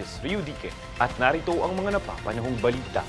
Francis Riudique at narito ang mga napapanahong balita.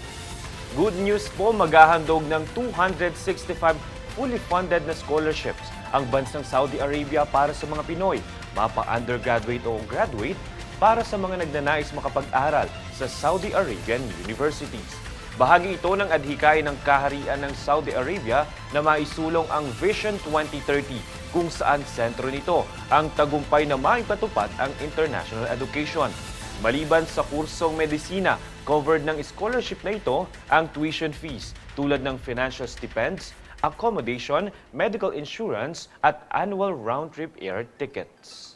Good news po, maghahandog ng 265 fully funded na scholarships ang bansang Saudi Arabia para sa mga Pinoy, mapa-undergraduate o graduate, para sa mga nagnanais makapag-aral sa Saudi Arabian universities. Bahagi ito ng adhikain ng kaharian ng Saudi Arabia na maisulong ang Vision 2030 kung saan sentro nito ang tagumpay na maipatupad ang international education. Maliban sa kursong medisina, covered ng scholarship na ito ang tuition fees tulad ng financial stipends, accommodation, medical insurance at annual round-trip air tickets.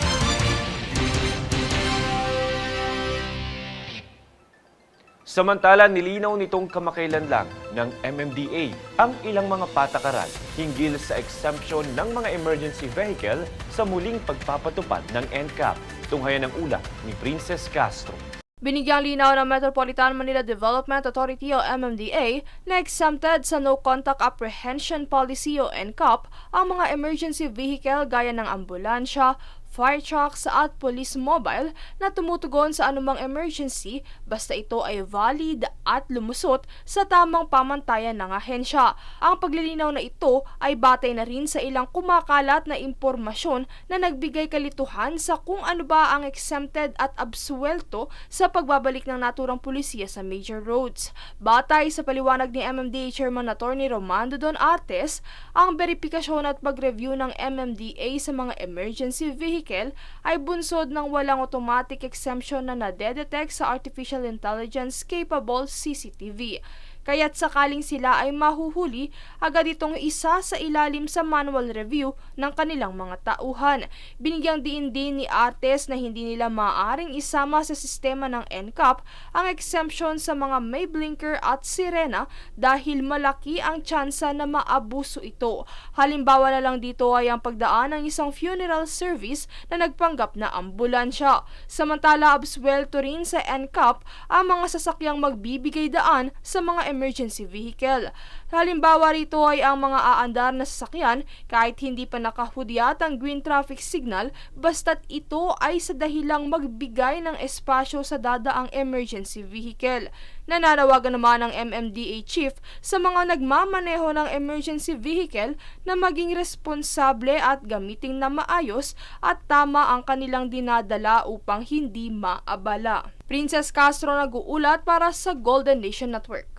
Samantala, nilinaw nitong kamakailan lang ng MMDA ang ilang mga patakaran hinggil sa exemption ng mga emergency vehicle sa muling pagpapatupad ng NCAP. Tunghayan ng ulat ni Princess Castro. Binigyang linaw ng Metropolitan Manila Development Authority o MMDA na exempted sa No Contact Apprehension Policy o NCAP ang mga emergency vehicle gaya ng ambulansya, fire trucks at police mobile na tumutugon sa anumang emergency basta ito ay valid at lumusot sa tamang pamantayan ng ahensya. Ang paglilinaw na ito ay batay na rin sa ilang kumakalat na impormasyon na nagbigay kalituhan sa kung ano ba ang exempted at absuelto sa pagbabalik ng naturang pulisiya sa major roads. Batay sa paliwanag ni MMDA Chairman Atty. Romando Don Artes, ang verifikasyon at pag-review ng MMDA sa mga emergency vehicle ay bunsod ng walang automatic exemption na nadedetect sa artificial intelligence capable CCTV. Kaya't sakaling sila ay mahuhuli, agad itong isa sa ilalim sa manual review ng kanilang mga tauhan. Binigyang diin din ni Artes na hindi nila maaaring isama sa sistema ng NCAP ang exemption sa mga may blinker at sirena dahil malaki ang tsansa na maabuso ito. Halimbawa na lang dito ay ang pagdaan ng isang funeral service na nagpanggap na ambulansya. Samantala, absuelto rin sa NCAP ang mga sasakyang magbibigay daan sa mga emergency vehicle. Halimbawa rito ay ang mga aandar na sasakyan kahit hindi pa nakahudyat ang green traffic signal basta't ito ay sa dahilang magbigay ng espasyo sa dadaang emergency vehicle. Nananawagan naman ang MMDA Chief sa mga nagmamaneho ng emergency vehicle na maging responsable at gamitin na maayos at tama ang kanilang dinadala upang hindi maabala. Princess Castro nag-uulat para sa Golden Nation Network.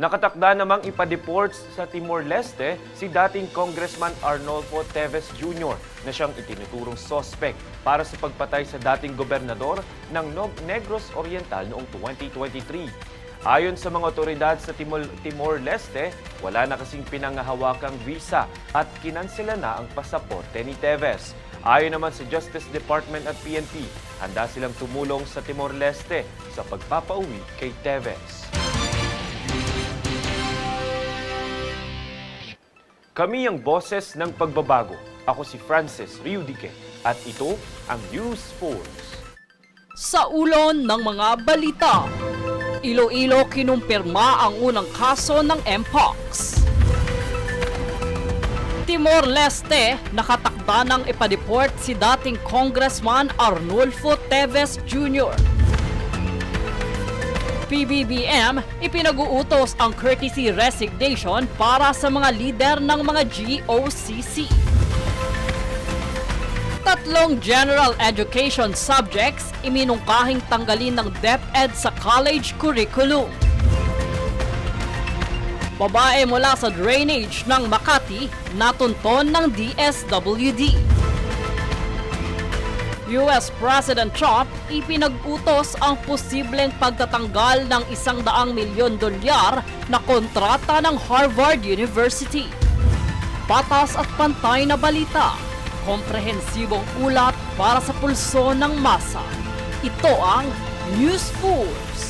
Nakatakda namang ipa-deport sa Timor-Leste si dating Congressman Arnolfo Teves Jr. na siyang itinuturong sospek para sa pagpatay sa dating gobernador ng Negros Oriental noong 2023. Ayon sa mga otoridad sa Timor-Leste, wala na kasing pinangahawakang visa at kinansela na ang pasaporte ni Teves. Ayon naman sa Justice Department at PNP, handa silang tumulong sa Timor-Leste sa pagpapauwi kay Teves. Kami ang boses ng pagbabago. Ako si Francis Riudique at ito ang News Force. Sa ulon ng mga balita, Iloilo kinumpirma ang unang kaso ng Mpox. Timor-Leste, nakatakda ng ipa-deport si dating Congressman Arnolfo Teves Jr. PBBM, ipinag-uutos ang courtesy resignation para sa mga lider ng mga GOCC. 3 general education subjects iminungkahing tanggalin ng DepEd sa college curriculum. Babae mula sa drainage ng Makati natunton ng DSWD. US President Trump ipinag-utos ang posibleng pagtatanggal ng $100 milyon na kontrata ng Harvard University. Patas at pantay na balita, komprehensibong ulat para sa pulso ng masa. Ito ang News Force.